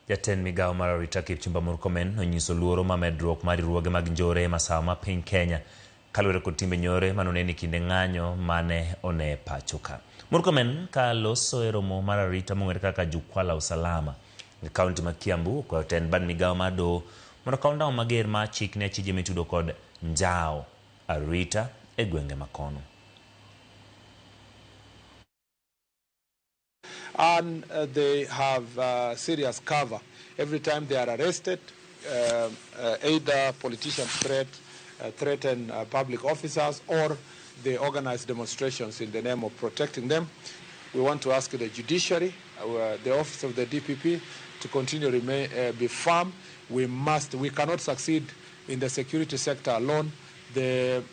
Jatend migao mar arita Kipchumba Murkomen onyiso luoro ma medruok mar riwruoge mag njore masawa ma piny Kenya kaluwore kod timbe njore manoneni kinde ng'anyo mane one pacho ka. Murkomen ka loso e romo mar arita mong'ere kaka jukwaa la usalama e kaunti ma Kiambu kwa jatend bad migao mar doho mondo kaw ndawa mager ma chik ne achije mitudo kod njao arita e gwenge makono. And they have serious cover every time they are arrested. Either politicians threaten public officers, or they organize demonstrations in the name of protecting them. We want to ask the judiciary, the office of the DPP, to continue to be firm. We cannot succeed in the security sector alone. This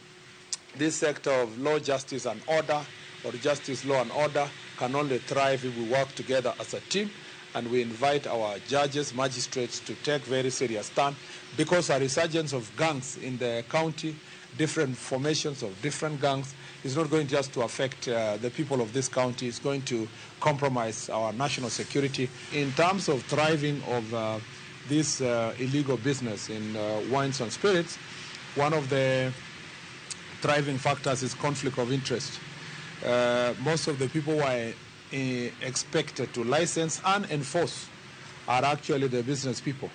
sector of law, justice and order, or justice, law and order, can only thrive if we work together as a team, and we invite our judges, magistrates to take very serious stand, because a resurgence of gangs in the county, different formations of different gangs, is not going just to affect the people of this county. It's going to compromise our national security. In terms of thriving of this illegal business in wines and spirits, one of the thriving factors is conflict of interest. Most of the people who are expected to license and enforce are actually the business people.